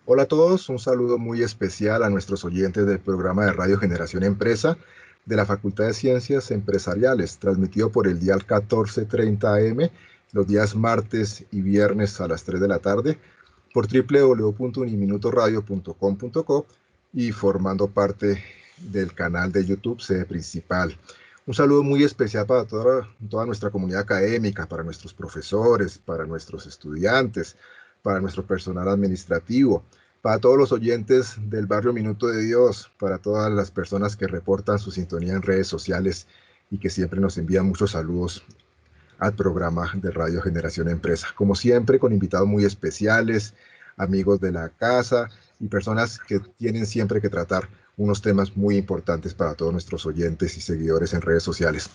Hola a todos, un saludo muy especial a nuestros oyentes del programa de Radio Generación Empresa de la Facultad de Ciencias Empresariales, transmitido por el dial 1430 AM los días martes y viernes a las 3 de la tarde por www.uniminutoradio.com.co y formando parte del canal de YouTube sede principal. Un saludo muy especial para toda nuestra comunidad académica, para nuestros profesores, para nuestros estudiantes, para nuestro personal administrativo, para todos los oyentes del barrio Minuto de Dios, para todas las personas que reportan su sintonía en redes sociales y que siempre nos envían muchos saludos al programa de Radio Generación Empresa. Como siempre, con invitados muy especiales, amigos de la casa y personas que tienen siempre que tratar unos temas muy importantes para todos nuestros oyentes y seguidores en redes sociales.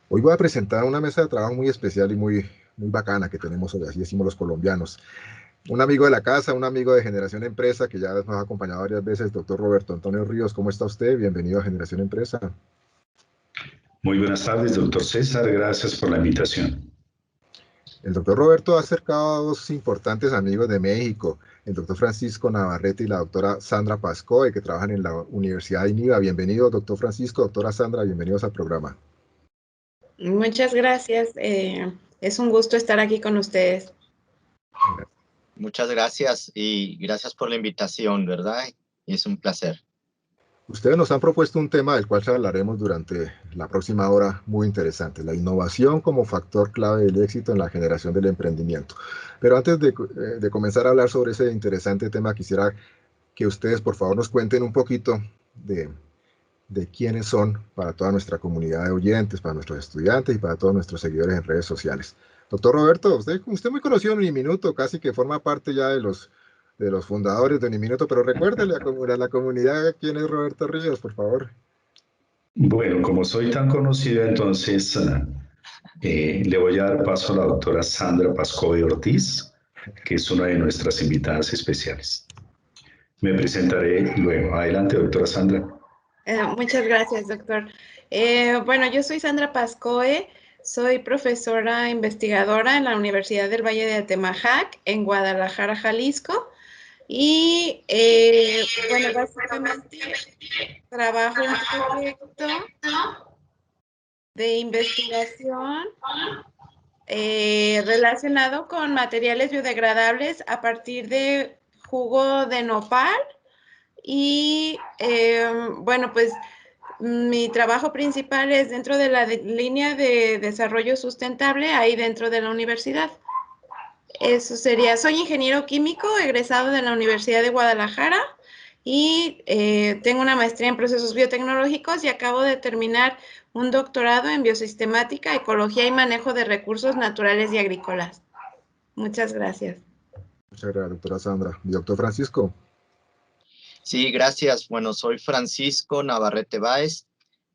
Hoy voy a presentar una mesa de trabajo muy especial y muy bacana que tenemos hoy, así decimos los colombianos. Un amigo de la casa, un amigo de Generación Empresa que ya nos ha acompañado varias veces, el doctor Roberto Antonio Ríos. ¿Cómo está usted? Bienvenido a Generación Empresa. Muy buenas tardes, doctor César. Gracias por la invitación. El doctor Roberto ha acercado a dos importantes amigos de México, el doctor Francisco Navarrete y la doctora Sandra Pascoe, que trabajan en la Universidad de INIVA. Bienvenido, doctor Francisco, doctora Sandra, bienvenidos al programa. Muchas gracias. Es un gusto estar aquí con ustedes. Muchas gracias y gracias por la invitación, ¿verdad? Es un placer. Ustedes nos han propuesto un tema del cual hablaremos durante la próxima hora muy interesante, la innovación como factor clave del éxito en la generación del emprendimiento. Pero antes de comenzar a hablar sobre ese interesante tema, quisiera que ustedes por favor nos cuenten un poquito de quiénes son para toda nuestra comunidad de oyentes, para nuestros estudiantes y para todos nuestros seguidores en redes sociales. Doctor Roberto, usted muy conocido en Uniminuto, casi que forma parte ya de los fundadores de Uniminuto, pero recuérdele a la comunidad quién es Roberto Ríos, por favor. Bueno, como soy tan conocido, entonces le voy a dar paso a la doctora Sandra Pascoe Ortiz, que es una de nuestras invitadas especiales. Me presentaré luego. Adelante, doctora Sandra. Muchas gracias, doctor. Bueno, yo soy Sandra Pascoe, soy profesora investigadora en la Universidad del Valle de Atemajac, en Guadalajara, Jalisco. Y bueno, básicamente trabajo en un proyecto de investigación relacionado con materiales biodegradables a partir de jugo de nopal. Y bueno, pues mi trabajo principal es dentro de la línea de desarrollo sustentable ahí dentro de la universidad. Eso sería, soy ingeniero químico egresado de la Universidad de Guadalajara y tengo una maestría en procesos biotecnológicos y acabo de terminar un doctorado en biosistemática, ecología y manejo de recursos naturales y agrícolas. Muchas gracias. Muchas gracias, doctora Sandra. ¿Y doctor Francisco? Sí, gracias. Bueno, soy Francisco Navarrete Báez,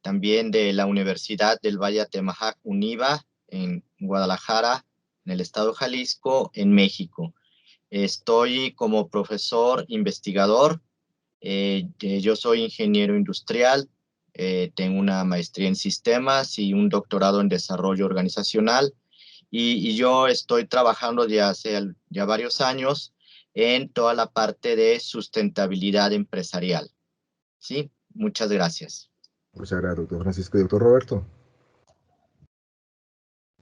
también de la Universidad del Valle de Atemajac, UNIVA, en Guadalajara, en el estado de Jalisco, en México. Estoy como profesor investigador. Yo soy ingeniero industrial, tengo una maestría en sistemas y un doctorado en desarrollo organizacional. Y yo estoy trabajando ya hace varios años en toda la parte de sustentabilidad empresarial. ¿Sí? Muchas gracias. Muchas gracias, doctor Francisco. ¿Y doctor Roberto?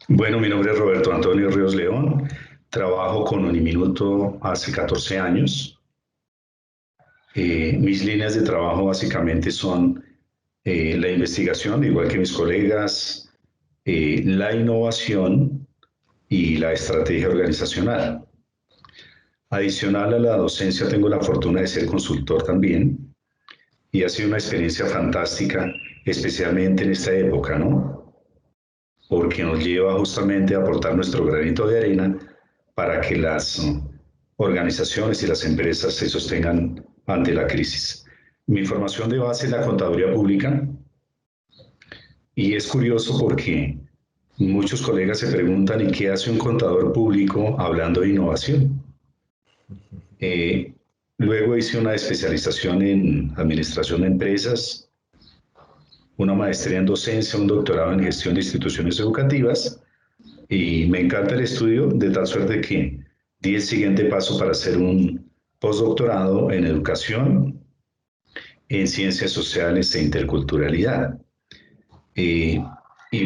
Bueno, mi nombre es Roberto Antonio Ríos León. Trabajo con Uniminuto hace 14 años. Mis líneas de trabajo básicamente son la investigación, igual que mis colegas, la innovación y la estrategia organizacional. Adicional a la docencia, tengo la fortuna de ser consultor también y ha sido una experiencia fantástica, especialmente en esta época, ¿no? Porque nos lleva justamente a aportar nuestro granito de arena para que las organizaciones y las empresas se sostengan ante la crisis. Mi formación de base es la contaduría pública y es curioso porque muchos colegas se preguntan ¿y qué hace un contador público hablando de innovación? Luego hice una especialización en administración de empresas, una maestría en docencia, un doctorado en gestión de instituciones educativas y me encanta el estudio de tal suerte que di el siguiente paso para ser un postdoctorado en educación, en ciencias sociales e interculturalidad. Y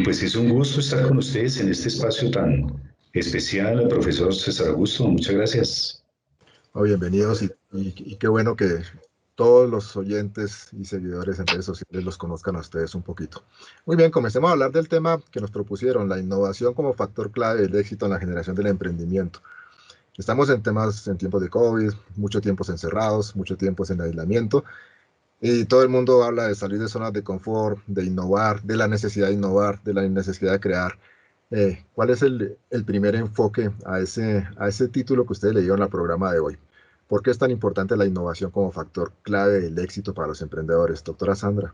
pues es un gusto estar con ustedes en este espacio tan especial, el profesor César Augusto. Muchas gracias. Bienvenidos y qué bueno que todos los oyentes y seguidores en redes sociales los conozcan a ustedes un poquito. Muy bien, comencemos a hablar del tema que nos propusieron, la innovación como factor clave del éxito en la generación del emprendimiento. Estamos en tiempos de COVID, mucho tiempos encerrados, mucho tiempo en aislamiento, y todo el mundo habla de salir de zonas de confort, de innovar, de la necesidad de innovar, de la necesidad de crear. ¿Cuál es el primer enfoque a ese título que ustedes leyeron en el programa de hoy? ¿Por qué es tan importante la innovación como factor clave del éxito para los emprendedores? Doctora Sandra.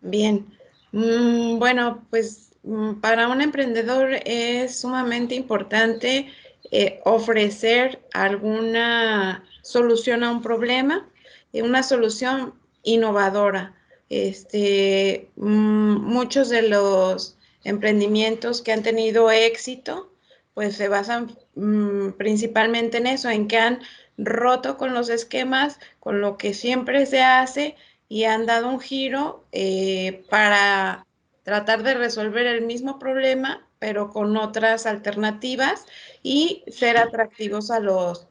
Bien, bueno, pues para un emprendedor es sumamente importante ofrecer alguna solución a un problema, una solución innovadora. Muchos de los emprendimientos que han tenido éxito, pues se basan principalmente en eso, en que han roto con los esquemas, con lo que siempre se hace, y han dado un giro para tratar de resolver el mismo problema, pero con otras alternativas y ser atractivos a los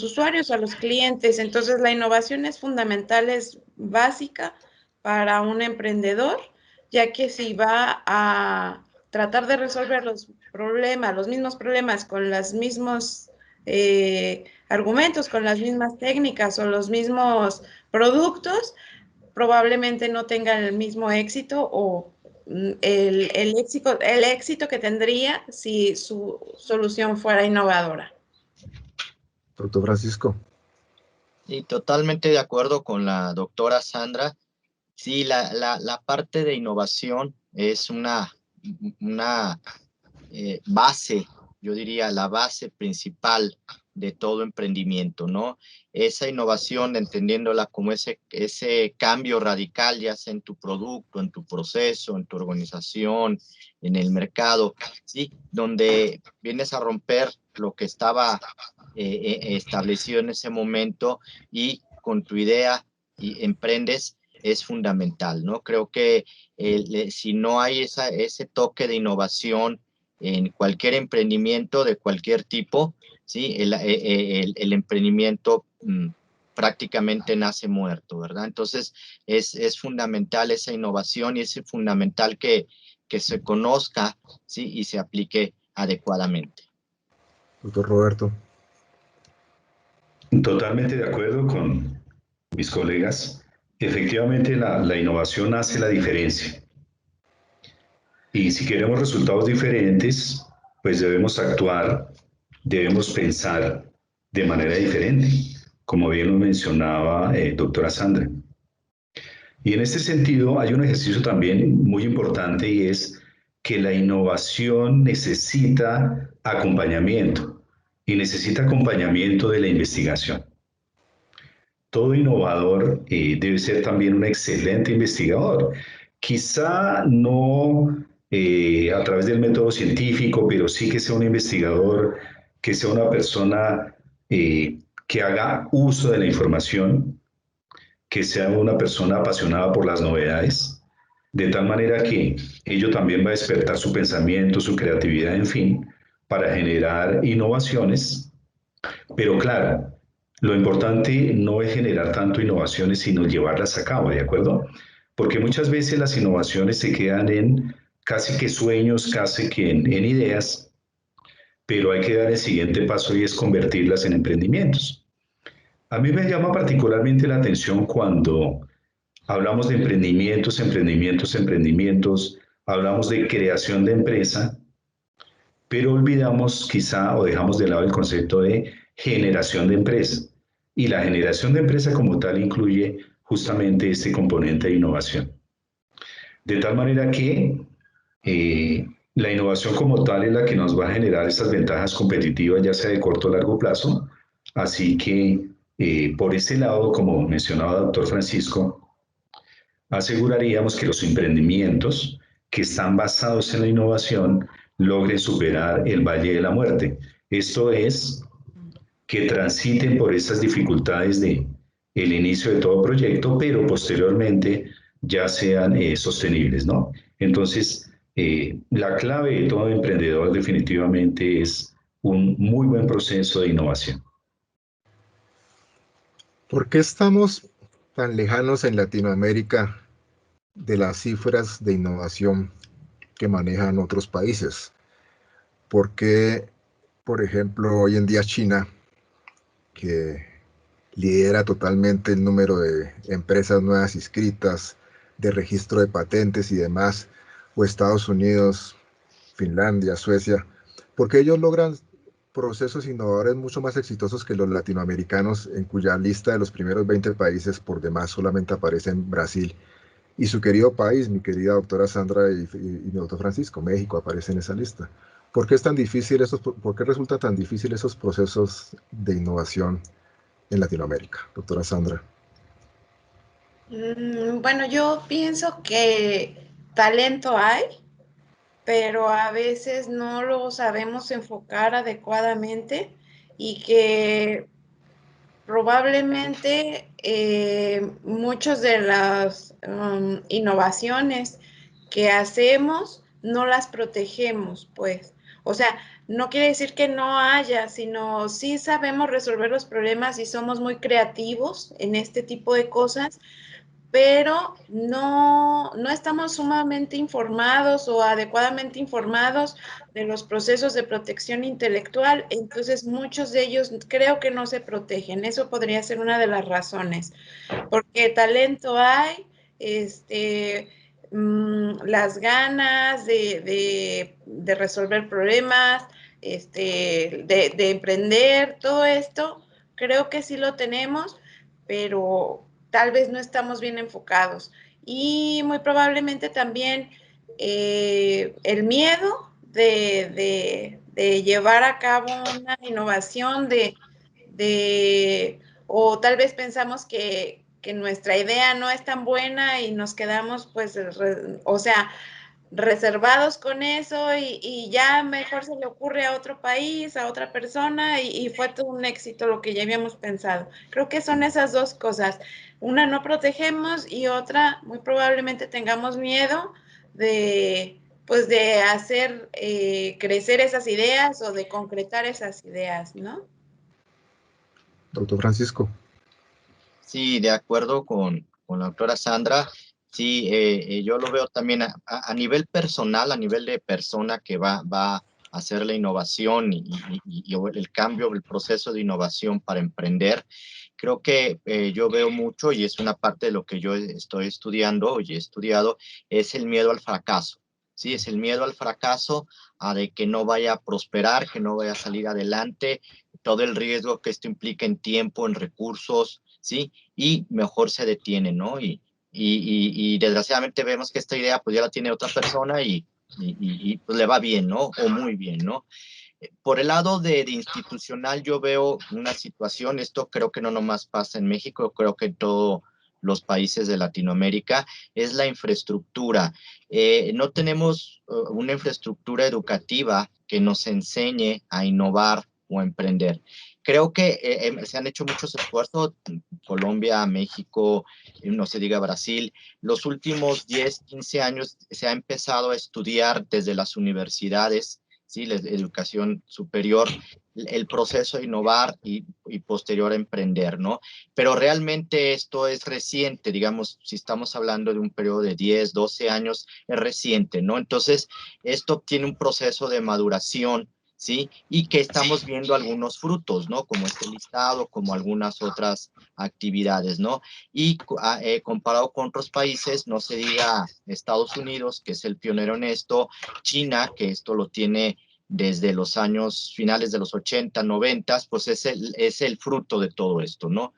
usuarios, a los clientes. Entonces, la innovación es fundamental, es básica para un emprendedor, ya que si va a tratar de resolver los mismos problemas con los mismos argumentos, con las mismas técnicas o los mismos productos, probablemente no tengan el mismo éxito o el éxito que tendría si su solución fuera innovadora. Doctor Francisco. Sí, totalmente de acuerdo con la doctora Sandra. Sí, la parte de innovación es una base, yo diría la base principal de todo emprendimiento, ¿no? Esa innovación, entendiéndola como ese cambio radical, ya sea en tu producto, en tu proceso, en tu organización, en el mercado, ¿sí? Donde vienes a romper lo que estaba establecido en ese momento y con tu idea y emprendes, es fundamental, ¿no? Creo que si no hay ese toque de innovación en cualquier emprendimiento de cualquier tipo, ¿sí? El emprendimiento prácticamente nace muerto, ¿verdad? Entonces, es fundamental esa innovación y es fundamental que se conozca, ¿sí? Y se aplique adecuadamente. Doctor Roberto. Totalmente de acuerdo con mis colegas. Efectivamente, la innovación hace la diferencia. Y si queremos resultados diferentes, pues debemos actuar, debemos pensar de manera diferente, como bien lo mencionaba doctora Sandra. Y en este sentido hay un ejercicio también muy importante y es que la innovación necesita acompañamiento y necesita acompañamiento de la investigación. Todo innovador debe ser también un excelente investigador. Quizá no a través del método científico, pero sí que sea un investigador, que sea una persona que haga uso de la información, que sea una persona apasionada por las novedades, de tal manera que ello también va a despertar su pensamiento, su creatividad, en fin, para generar innovaciones. Pero claro, lo importante no es generar tanto innovaciones, sino llevarlas a cabo, ¿de acuerdo? Porque muchas veces las innovaciones se quedan en casi que sueños, casi que en ideas, pero hay que dar el siguiente paso y es convertirlas en emprendimientos. A mí me llama particularmente la atención cuando hablamos de emprendimientos, hablamos de creación de empresa, pero olvidamos quizá o dejamos de lado el concepto de generación de empresa. Y la generación de empresa como tal incluye justamente este componente de innovación. De tal manera que la innovación como tal es la que nos va a generar estas ventajas competitivas, ya sea de corto o largo plazo. Así que por ese lado, como mencionaba el doctor Francisco, aseguraríamos que los emprendimientos que están basados en la innovación logren superar el valle de la muerte. Esto es, que transiten por esas dificultades de el inicio de todo proyecto, pero posteriormente ya sean sostenibles, ¿no? Entonces, la clave de todo emprendedor definitivamente es un muy buen proceso de innovación. ¿Por qué estamos tan lejanos en Latinoamérica de las cifras de innovación que manejan otros países? ¿Por qué, por ejemplo, hoy en día China, que lidera totalmente el número de empresas nuevas inscritas, de registro de patentes y demás, o Estados Unidos, Finlandia, Suecia, porque ellos logran procesos innovadores mucho más exitosos que los latinoamericanos, en cuya lista de los primeros 20 países por demás solamente aparecen Brasil y su querido país, mi querida doctora Sandra y mi doctor Francisco, México aparece en esa lista? ¿Por qué es tan difícil por qué resulta tan difícil esos procesos de innovación en Latinoamérica, doctora Sandra? Bueno, yo pienso que talento hay, pero a veces no lo sabemos enfocar adecuadamente y que probablemente muchas de las innovaciones que hacemos no las protegemos, pues. O sea, no quiere decir que no haya, sino sí sabemos resolver los problemas y somos muy creativos en este tipo de cosas, pero no estamos sumamente informados o adecuadamente informados de los procesos de protección intelectual, entonces muchos de ellos creo que no se protegen. Eso podría ser una de las razones, porque talento hay, las ganas de resolver problemas, de emprender, todo esto, creo que sí lo tenemos, pero tal vez no estamos bien enfocados. Y muy probablemente también el miedo de llevar a cabo una innovación, o tal vez pensamos que nuestra idea no es tan buena y nos quedamos, pues, o sea, reservados con eso y ya mejor se le ocurre a otro país, a otra persona y fue todo un éxito lo que ya habíamos pensado. Creo que son esas dos cosas. Una, no protegemos y otra, muy probablemente tengamos miedo de, pues, de hacer crecer esas ideas o de concretar esas ideas, ¿no? Doctor Francisco. Sí, de acuerdo con la doctora Sandra. Sí, yo lo veo también a nivel personal, a nivel de persona que va a hacer la innovación y el cambio, el proceso de innovación para emprender. Creo que yo veo mucho, y es una parte de lo que yo estoy estudiando y he estudiado, es el miedo al fracaso. Sí, es el miedo al fracaso, a de que no vaya a prosperar, que no vaya a salir adelante, todo el riesgo que esto implica en tiempo, en recursos, ¿sí? Y mejor se detiene, ¿no? Y desgraciadamente vemos que esta idea pues ya la tiene otra persona y pues le va bien, ¿no? O muy bien, ¿no? Por el lado de institucional yo veo una situación, esto creo que no nomás pasa en México, creo que en todos los países de Latinoamérica, es la infraestructura. No tenemos una infraestructura educativa que nos enseñe a innovar o a emprender. Creo que se han hecho muchos esfuerzos, Colombia, México, no se diga Brasil. Los últimos 10, 15 años se ha empezado a estudiar desde las universidades, ¿sí? La educación superior, el proceso de innovar y posterior a emprender, ¿no? Pero realmente esto es reciente, digamos, si estamos hablando de un periodo de 10, 12 años, es reciente, ¿no? Entonces, esto tiene un proceso de maduración, ¿sí? Y que estamos viendo algunos frutos, ¿no? Como este listado, como algunas otras actividades, ¿no? Y comparado con otros países, no se diga Estados Unidos, que es el pionero en esto, China, que esto lo tiene desde los años finales de los 80, 90, pues es el fruto de todo esto, ¿no?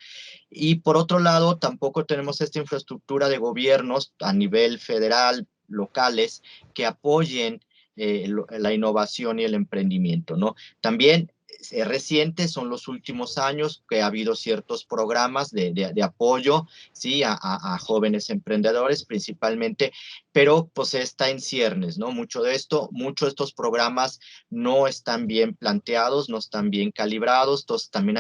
Y por otro lado, tampoco tenemos esta infraestructura de gobiernos a nivel federal, locales, que apoyen la innovación y el emprendimiento, ¿no? También es reciente, son los últimos años que ha habido ciertos programas de apoyo, ¿sí? A jóvenes emprendedores principalmente, pero pues está en ciernes, ¿no? Muchos de estos programas no están bien planteados, no están bien calibrados, entonces también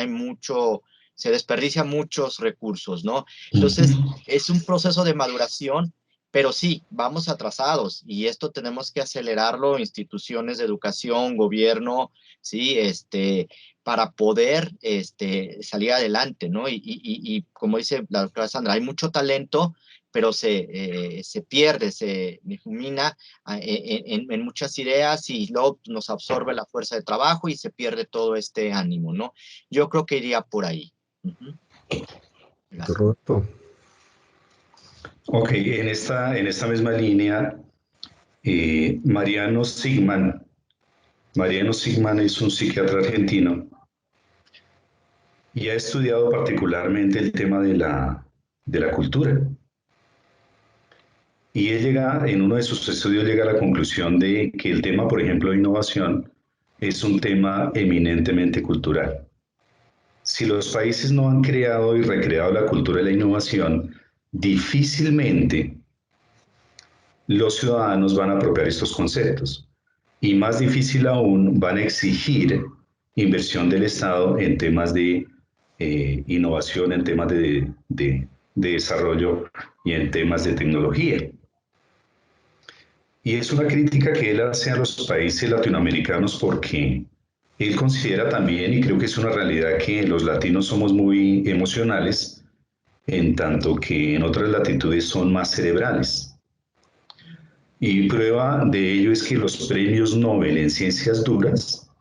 se desperdicia muchos recursos, ¿no? Entonces, es un proceso de maduración, pero sí, vamos atrasados y esto tenemos que acelerarlo, instituciones de educación, gobierno, sí, para poder salir adelante, ¿no? Y como dice la doctora Sandra, hay mucho talento, pero se pierde, se difumina en muchas ideas y luego nos absorbe la fuerza de trabajo y se pierde todo este ánimo, ¿no? Yo creo que iría por ahí. Roberto. Ok, en esta misma línea, Mariano Sigman es un psiquiatra argentino y ha estudiado particularmente el tema de la cultura. Y en uno de sus estudios llega a la conclusión de que el tema, por ejemplo, de innovación, es un tema eminentemente cultural. Si los países no han creado y recreado la cultura de la innovación, difícilmente los ciudadanos van a apropiar estos conceptos. Y más difícil aún, van a exigir inversión del Estado en temas de innovación, en temas de desarrollo y en temas de tecnología. Y es una crítica que él hace a los países latinoamericanos porque él considera también, y creo que es una realidad, que los latinos somos muy emocionales, en tanto que en otras latitudes son más cerebrales. Y prueba de ello es que los premios Nobel en ciencias duras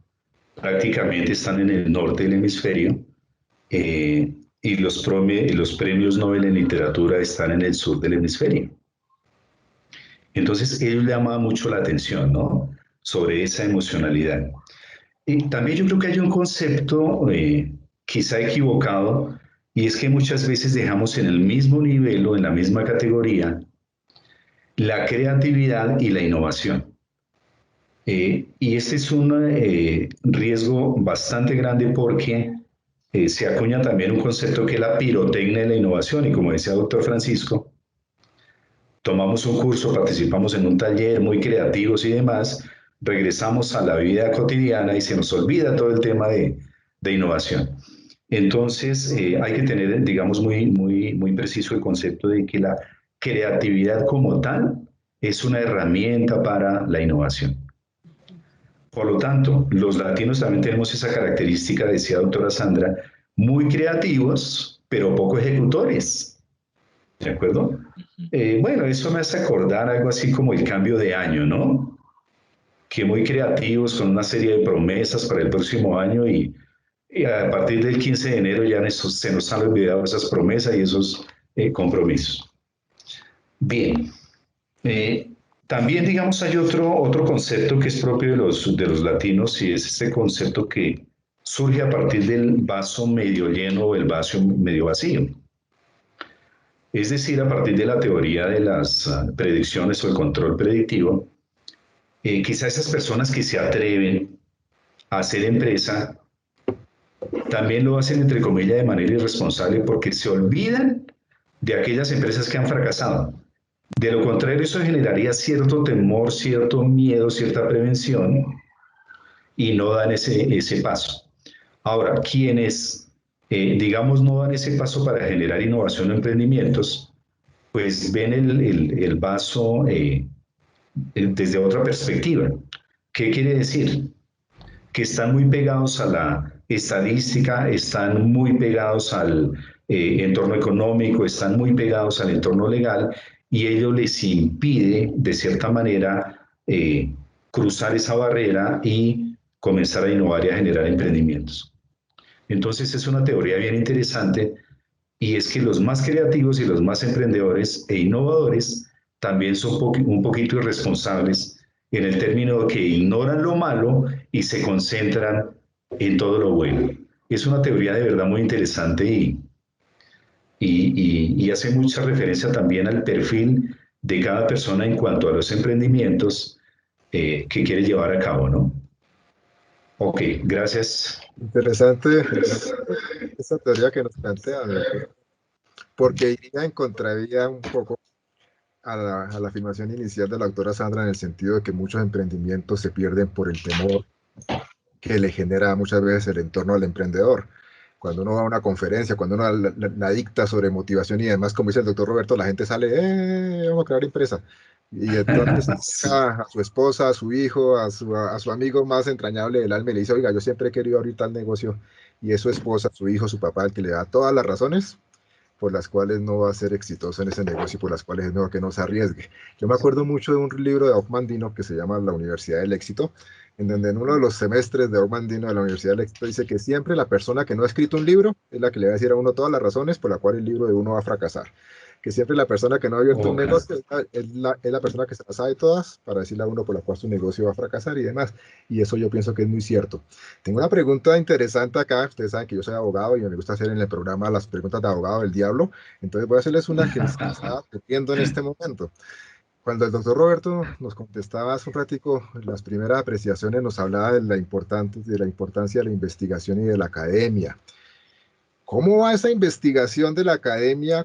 prácticamente están en el norte del hemisferio y los premios Nobel en literatura están en el sur del hemisferio. Entonces, ello llama mucho la atención, ¿no? Sobre esa emocionalidad. Y también yo creo que hay un concepto quizá equivocado, y es que muchas veces dejamos en el mismo nivel o en la misma categoría la creatividad y la innovación. Y este es un riesgo bastante grande porque se acuña también un concepto que es la pirotecnia de la innovación, y como decía el doctor Francisco, tomamos un curso, participamos en un taller muy creativos y demás, regresamos a la vida cotidiana y se nos olvida todo el tema de innovación. Entonces, hay que tener, digamos, muy preciso el concepto de que la creatividad como tal es una herramienta para la innovación. Por lo tanto, los latinos también tenemos esa característica, decía doctora Sandra, muy creativos, pero poco ejecutores. ¿De acuerdo? Bueno, eso me hace acordar algo así como el cambio de año, ¿no? Que muy creativos con una serie de promesas para el próximo año y a partir del 15 de enero ya se nos han olvidado esas promesas y esos compromisos. Bien. También, digamos, hay otro concepto que es propio de los latinos y es este concepto que surge a partir del vaso medio lleno o el vaso medio vacío. Es decir, a partir de la teoría de las predicciones o el control predictivo, quizá esas personas que se atreven a hacer empresa también lo hacen, entre comillas, de manera irresponsable porque se olvidan de aquellas empresas que han fracasado. De lo contrario, eso generaría cierto temor, cierto miedo, cierta prevención y no dan ese paso. Ahora, quienes, digamos, no dan ese paso para generar innovación o emprendimientos, pues ven el vaso desde otra perspectiva. ¿Qué quiere decir? Que están muy pegados a la estadística, están muy pegados al entorno económico, están muy pegados al entorno legal y ello les impide, de cierta manera, cruzar esa barrera y comenzar a innovar y a generar emprendimientos. Entonces es una teoría bien interesante y es que los más creativos y los más emprendedores e innovadores también son un poquito irresponsables en el término de que ignoran lo malo y se concentran en todo lo bueno. Es una teoría de verdad muy interesante y hace mucha referencia también al perfil de cada persona en cuanto a los emprendimientos que quiere llevar a cabo, ¿no? Ok, gracias Interesante esa teoría que nos plantea, doctor, porque iría en contravía un poco a la afirmación inicial de la doctora Sandra en el sentido de que muchos emprendimientos se pierden por el temor que le genera muchas veces el entorno al emprendedor. Cuando uno va a una conferencia, cuando uno la dicta sobre motivación y demás, como dice el doctor Roberto, la gente sale, vamos a crear empresa. Y entonces Sí. a su esposa, a su hijo, a su amigo más entrañable del alma y le dice, oiga, yo siempre he querido abrir tal negocio. Y es su esposa, su hijo, su papá, el que le da todas las razones por las cuales no va a ser exitoso en ese negocio y por las cuales es mejor que no se arriesgue. Yo me acuerdo mucho de un libro de Mandino que se llama La Universidad del Éxito, en donde en uno de los semestres de Mandino de la Universidad del Éxito dice que siempre la persona que no ha escrito un libro es la que le va a decir a uno todas las razones por las cuales el libro de uno va a fracasar. Que siempre la persona que no ha abierto un Ok. negocio es la persona que se las sabe todas para decirle a uno por la cual su negocio va a fracasar y demás. Y eso yo pienso que es muy cierto. Tengo una pregunta interesante acá. Ustedes saben que yo soy abogado y me gusta hacer en el programa las preguntas de abogado del diablo. Entonces voy a hacerles una que se me estaba ocurriendo en este momento. Cuando el doctor Roberto nos contestaba hace un ratico, las primeras apreciaciones nos hablaba de la importancia de la investigación y de la academia. ¿Cómo va esa investigación de la academia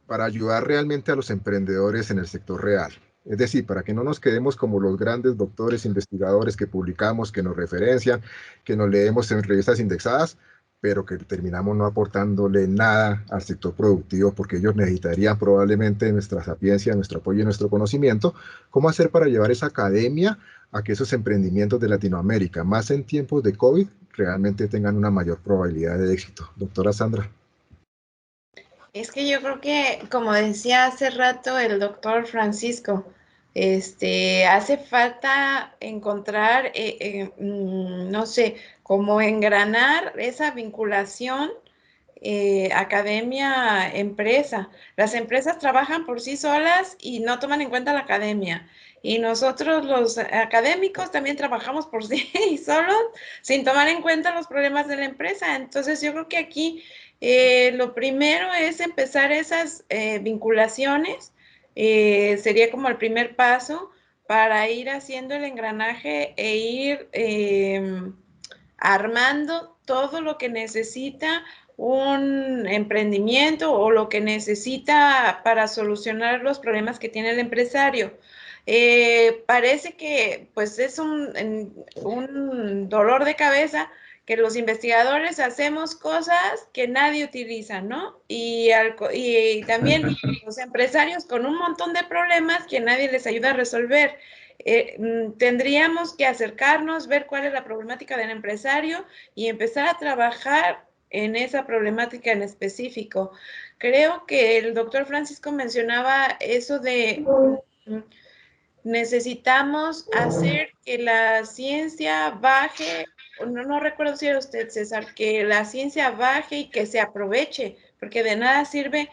para ayudar realmente a los emprendedores en el sector real? Es decir, para que no nos quedemos como los grandes doctores investigadores que publicamos, que nos referencian, que nos leemos en revistas indexadas, pero que terminamos no aportándole nada al sector productivo porque ellos necesitarían probablemente nuestra sapiencia, nuestro apoyo y nuestro conocimiento. ¿Cómo hacer para llevar esa academia a que esos emprendimientos de Latinoamérica, más en tiempos de COVID, realmente tengan una mayor probabilidad de éxito? Doctora Sandra. Es que yo creo que, como decía hace rato el doctor Francisco, hace falta encontrar, no sé, cómo engranar esa vinculación academia-empresa. Las empresas trabajan por sí solas y no toman en cuenta la academia. Y nosotros los académicos también trabajamos por sí solos sin tomar en cuenta los problemas de la empresa. Entonces yo creo que aquí lo primero es empezar esas vinculaciones. Sería como el primer paso para ir haciendo el engranaje e ir armando todo lo que necesita un emprendimiento o lo que necesita para solucionar los problemas que tiene el empresario. Parece que pues es un dolor de cabeza que los investigadores hacemos cosas que nadie utiliza, ¿no? Y también los empresarios con un montón de problemas que nadie les ayuda a resolver. Tendríamos que acercarnos, ver cuál es la problemática del empresario y empezar a trabajar en esa problemática en específico. Creo que el doctor Francisco mencionaba eso de necesitamos hacer que la ciencia baje, no recuerdo si era usted, César, que la ciencia baje y que se aproveche, porque de nada sirve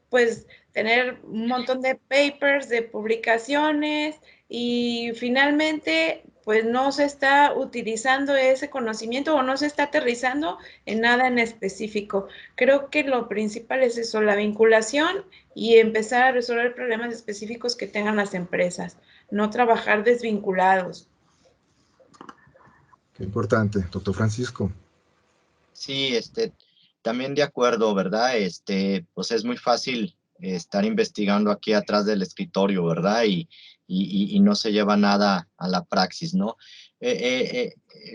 pues tener un montón de papers, de publicaciones y finalmente pues no se está utilizando ese conocimiento o no se está aterrizando en nada en específico. Creo que lo principal es eso, la vinculación y empezar a resolver problemas específicos que tengan las empresas, no trabajar desvinculados. Qué importante, doctor Francisco. Sí, también de acuerdo, ¿verdad? Pues es muy fácil estar investigando aquí atrás del escritorio, ¿verdad? Y no se lleva nada a la praxis, ¿no?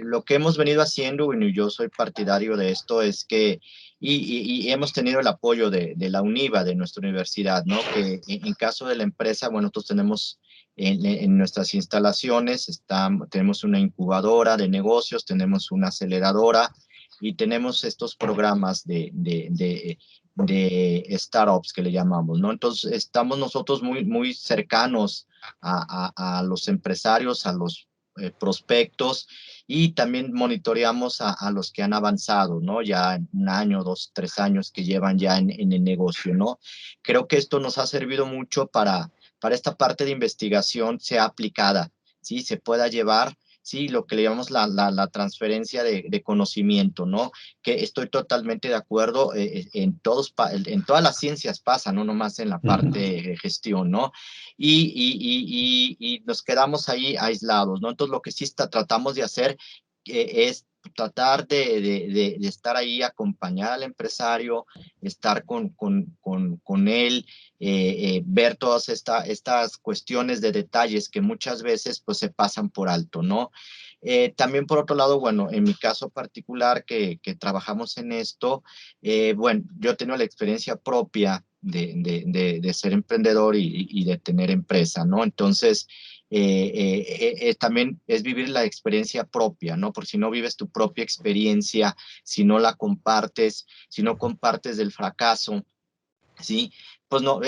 Lo que hemos venido haciendo, bueno, y yo soy partidario de esto, es que, y hemos tenido el apoyo de la UNIVA, de nuestra universidad, ¿no? Que en caso de la empresa, bueno, nosotros tenemos en nuestras instalaciones, tenemos una incubadora de negocios, tenemos una aceleradora, y tenemos estos programas de startups que le llamamos, ¿no? Entonces, estamos nosotros muy cercanos a los empresarios, a los prospectos, y también monitoreamos a los que han avanzado, ¿no? Ya en un año, 2, 3 años que llevan ya en el negocio, ¿no? Creo que esto nos ha servido mucho para esta parte de investigación sea aplicada, ¿sí? Se pueda llevar, sí, lo que le llamamos la transferencia de conocimiento, ¿no? Que estoy totalmente de acuerdo, en todas las ciencias pasa, no nomás en la parte de gestión, ¿no? Y nos quedamos ahí aislados, ¿no? Entonces, lo que sí tratamos de hacer es tratar de estar ahí, acompañar al empresario, estar con él, ver todas estas cuestiones de detalles que muchas veces pues se pasan por alto, ¿no? También por otro lado, bueno, en mi caso particular que trabajamos en esto, bueno, yo he tenido la experiencia propia de ser emprendedor y de tener empresa, ¿no? Entonces, también es vivir la experiencia propia, ¿no? Porque si no vives tu propia experiencia, si no la compartes, si no compartes del fracaso, ¿sí? Pues no,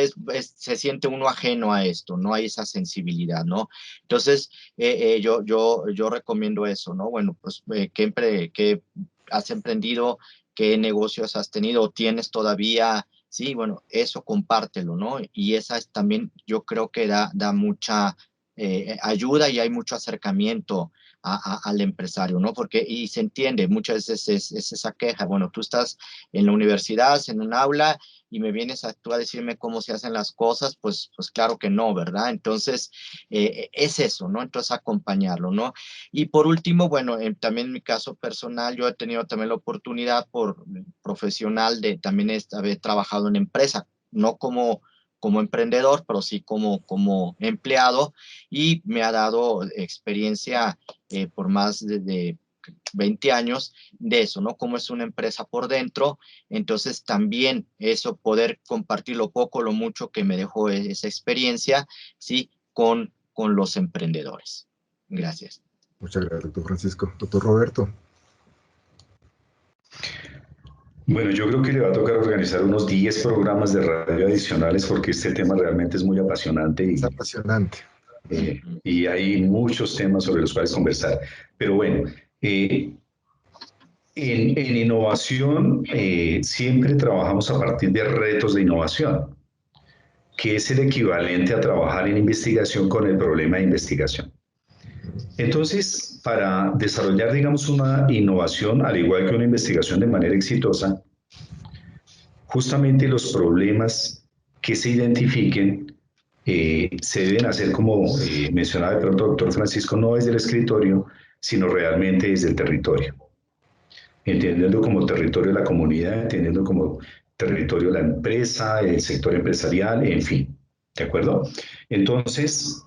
se siente uno ajeno a esto, no hay esa sensibilidad, ¿no? Entonces, yo recomiendo eso, ¿no? Bueno, pues, ¿qué has emprendido? ¿Qué negocios has tenido o tienes todavía? Sí, bueno, eso compártelo, ¿no? Y esa es también, yo creo que da mucha ayuda y hay mucho acercamiento al empresario, ¿no? Porque, y se entiende, muchas veces es esa queja, bueno, tú estás en la universidad, en un aula, y me vienes tú a decirme cómo se hacen las cosas, pues claro que no, ¿verdad? Entonces, es eso, ¿no? Entonces, acompañarlo, ¿no? Y por último, bueno, también en mi caso personal, yo he tenido también la oportunidad por profesional de también haber trabajado en empresa, no como emprendedor, pero sí como empleado, y me ha dado experiencia por más de 20 años de eso, ¿no? Cómo es una empresa por dentro. Entonces también eso, poder compartir lo poco, lo mucho que me dejó esa experiencia, ¿sí? Con los emprendedores. Gracias. Muchas gracias, doctor Francisco. Doctor Roberto. Bueno, yo creo que le va a tocar organizar unos 10 programas de radio adicionales porque este tema realmente es muy apasionante Es apasionante. y hay muchos temas sobre los cuales conversar. Pero bueno, en innovación siempre trabajamos a partir de retos de innovación, que es el equivalente a trabajar en investigación con el problema de investigación. Entonces, para desarrollar, digamos, una innovación, al igual que una investigación de manera exitosa, justamente los problemas que se identifiquen se deben hacer, como mencionaba de pronto el doctor Francisco, no desde el escritorio, sino realmente desde el territorio. Entendiendo como territorio la comunidad, entendiendo como territorio la empresa, el sector empresarial, en fin, ¿de acuerdo? Entonces,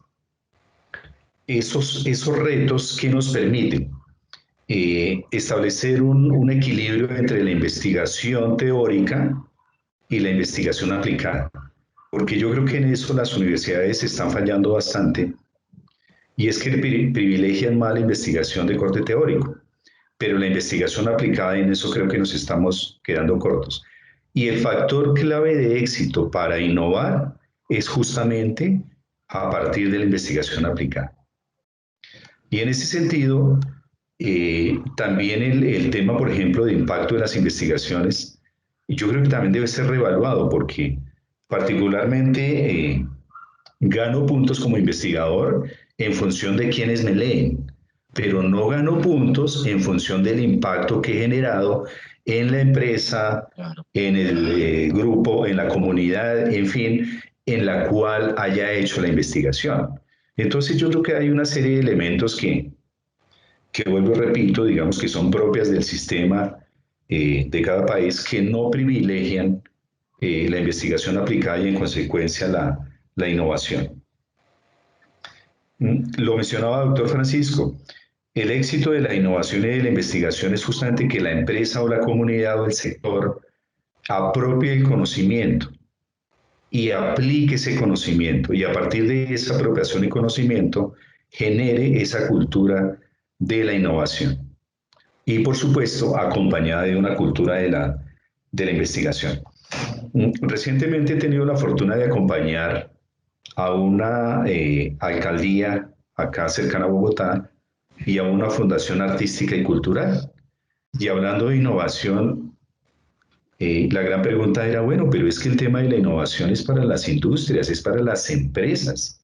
esos retos que nos permiten establecer un equilibrio entre la investigación teórica y la investigación aplicada, porque yo creo que en eso las universidades están fallando bastante, y es que privilegian más la investigación de corte teórico, pero la investigación aplicada en eso creo que nos estamos quedando cortos. Y el factor clave de éxito para innovar es justamente a partir de la investigación aplicada. Y en ese sentido, también el tema, por ejemplo, de impacto de las investigaciones, yo creo que también debe ser reevaluado porque particularmente gano puntos como investigador en función de quienes me leen, pero no gano puntos en función del impacto que he generado en la empresa, en el grupo, en la comunidad, en fin, en la cual haya hecho la investigación. Entonces yo creo que hay una serie de elementos que vuelvo y repito, digamos que son propias del sistema de cada país que no privilegian la investigación aplicada y en consecuencia la innovación. Lo mencionaba el doctor Francisco, el éxito de la innovación y de la investigación es justamente que la empresa o la comunidad o el sector apropie el conocimiento y aplique ese conocimiento y a partir de esa apropiación y conocimiento genere esa cultura de la innovación y por supuesto acompañada de una cultura de la investigación. Recientemente he tenido la fortuna de acompañar a una alcaldía acá cercana a Bogotá y a una fundación artística y cultural. Y hablando de innovación, la gran pregunta era, bueno, pero es que el tema de la innovación es para las industrias, es para las empresas,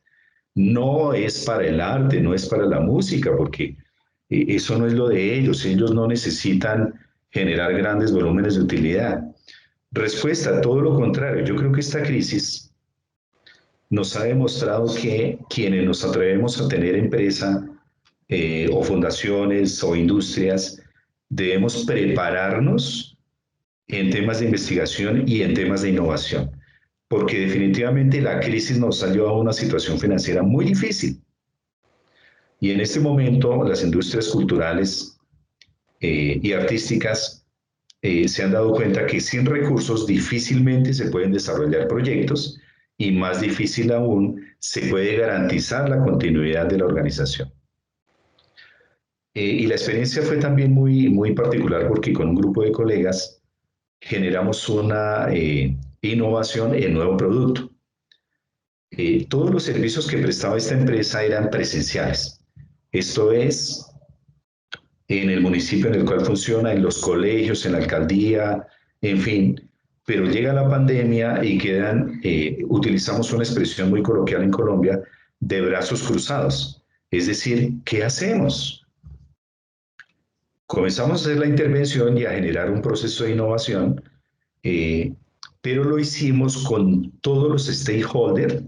no es para el arte, no es para la música, porque eso no es lo de ellos no necesitan generar grandes volúmenes de utilidad. Respuesta, todo lo contrario, yo creo que esta crisis nos ha demostrado que quienes nos atrevemos a tener empresa o fundaciones o industrias, debemos prepararnos en temas de investigación y en temas de innovación, porque definitivamente la crisis nos ha llevado a una situación financiera muy difícil. Y en este momento las industrias culturales y artísticas se han dado cuenta que sin recursos difícilmente se pueden desarrollar proyectos y más difícil aún se puede garantizar la continuidad de la organización. Y la experiencia fue también muy particular porque con un grupo de colegas generamos una innovación en nuevo producto. Todos los servicios que prestaba esta empresa eran presenciales. Esto es, en el municipio en el cual funciona, en los colegios, en la alcaldía, en fin. Pero llega la pandemia y quedan, utilizamos una expresión muy coloquial en Colombia, de brazos cruzados. Es decir, ¿qué hacemos? Comenzamos a hacer la intervención y a generar un proceso de innovación, pero lo hicimos con todos los stakeholders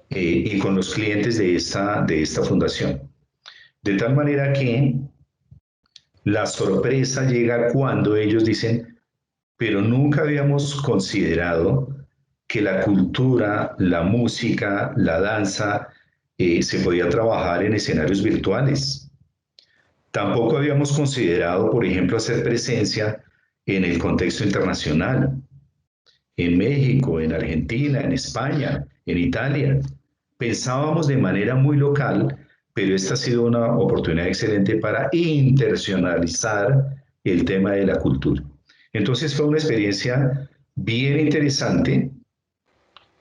y con los clientes de esta fundación. De tal manera que la sorpresa llega cuando ellos dicen, pero nunca habíamos considerado que la cultura, la música, la danza, se podía trabajar en escenarios virtuales. Tampoco habíamos considerado, por ejemplo, hacer presencia en el contexto internacional, en México, en Argentina, en España, en Italia. Pensábamos de manera muy local, pero esta ha sido una oportunidad excelente para internacionalizar el tema de la cultura. Entonces fue una experiencia bien interesante,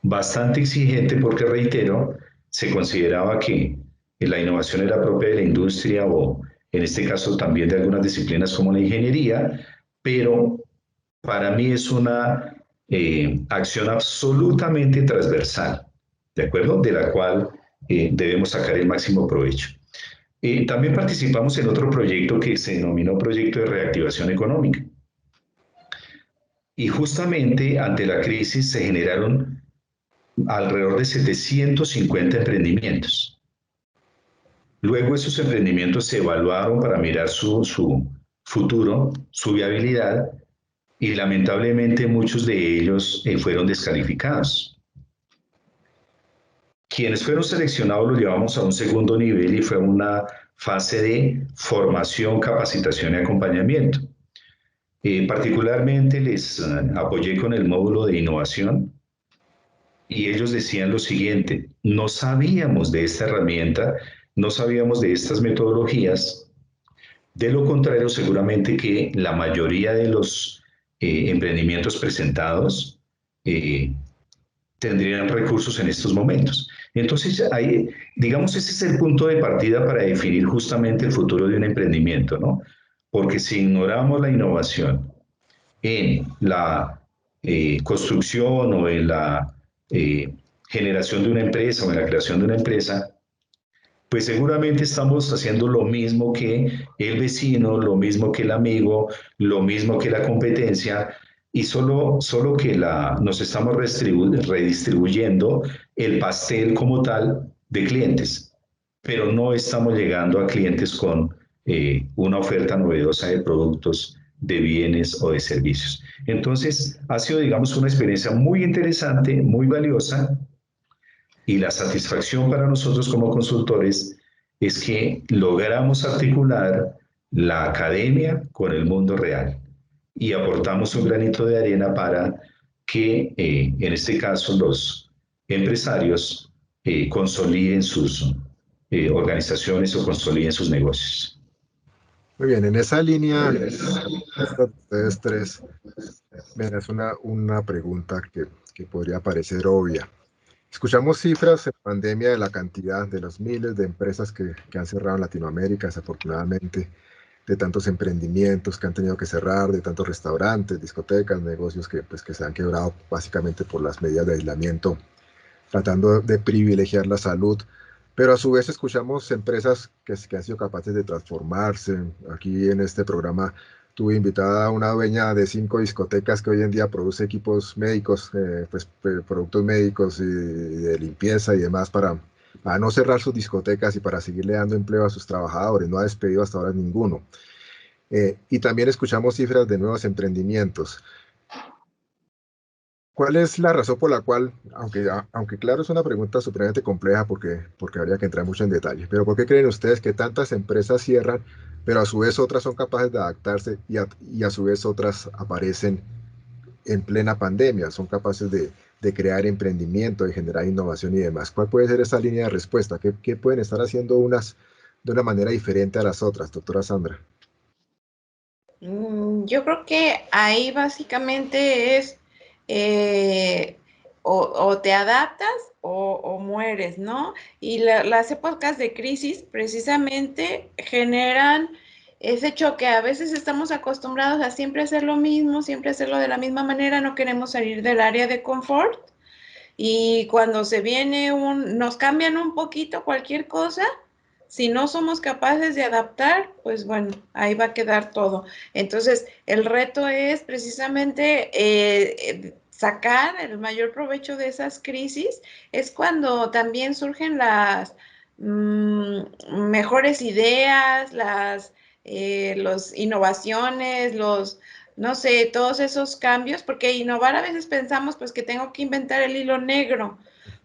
bastante exigente porque, reitero, se consideraba que la innovación era propia de la industria o en este caso también de algunas disciplinas como la ingeniería, pero para mí es una acción absolutamente transversal, ¿de acuerdo? De la cual debemos sacar el máximo provecho. También participamos en otro proyecto que se denominó Proyecto de Reactivación Económica. Y justamente ante la crisis se generaron alrededor de 750 emprendimientos. Luego esos emprendimientos se evaluaron para mirar su futuro, su viabilidad, y lamentablemente muchos de ellos fueron descalificados. Quienes fueron seleccionados los llevamos a un segundo nivel y fue una fase de formación, capacitación y acompañamiento. Particularmente les apoyé con el módulo de innovación y ellos decían lo siguiente: no sabíamos de esta herramienta, no sabíamos de estas metodologías. De lo contrario, seguramente que la mayoría de los emprendimientos presentados tendrían recursos en estos momentos. Entonces, ahí, digamos, ese es el punto de partida para definir justamente el futuro de un emprendimiento, ¿no? Porque si ignoramos la innovación en la construcción o en la generación de una empresa o en la creación de una empresa, pues seguramente estamos haciendo lo mismo que el vecino, lo mismo que el amigo, lo mismo que la competencia, y solo que nos estamos redistribuyendo el pastel como tal de clientes, pero no estamos llegando a clientes con una oferta novedosa de productos, de bienes o de servicios. Entonces, ha sido, digamos, una experiencia muy interesante, muy valiosa, y la satisfacción para nosotros como consultores es que logramos articular la academia con el mundo real y aportamos un granito de arena para que, en este caso, los empresarios consoliden sus organizaciones o consoliden sus negocios. Muy bien, en esa línea, ustedes tres, es una pregunta que podría parecer obvia. Escuchamos cifras en pandemia de la cantidad de los miles de empresas que han cerrado en Latinoamérica, desafortunadamente, de tantos emprendimientos que han tenido que cerrar, de tantos restaurantes, discotecas, negocios que se han quebrado básicamente por las medidas de aislamiento, tratando de privilegiar la salud. Pero a su vez escuchamos empresas que han sido capaces de transformarse. Aquí en este programa tuve invitada a una dueña de 5 discotecas que hoy en día produce equipos médicos, productos médicos y de limpieza y demás para no cerrar sus discotecas y para seguirle dando empleo a sus trabajadores. No ha despedido hasta ahora ninguno. Y también escuchamos cifras de nuevos emprendimientos. ¿Cuál es la razón por la cual, aunque claro, es una pregunta supremamente compleja porque habría que entrar mucho en detalle, pero ¿por qué creen ustedes que tantas empresas cierran, pero a su vez otras son capaces de adaptarse y a su vez otras aparecen en plena pandemia, son capaces de crear emprendimiento, de generar innovación y demás? ¿Cuál puede ser esa línea de respuesta? ¿Qué pueden estar haciendo unas de una manera diferente a las otras, doctora Sandra? Yo creo que ahí básicamente es o te adaptas o mueres, ¿no? Y las épocas de crisis precisamente generan ese choque. A veces estamos acostumbrados a siempre hacer lo mismo, siempre hacerlo de la misma manera, no queremos salir del área de confort. Y cuando se viene nos cambian un poquito cualquier cosa, si no somos capaces de adaptar, pues bueno, ahí va a quedar todo. Entonces, el reto es precisamente sacar el mayor provecho de esas crisis. Es cuando también surgen las mejores ideas, las innovaciones, no sé, todos esos cambios, porque innovar a veces pensamos pues que tengo que inventar el hilo negro,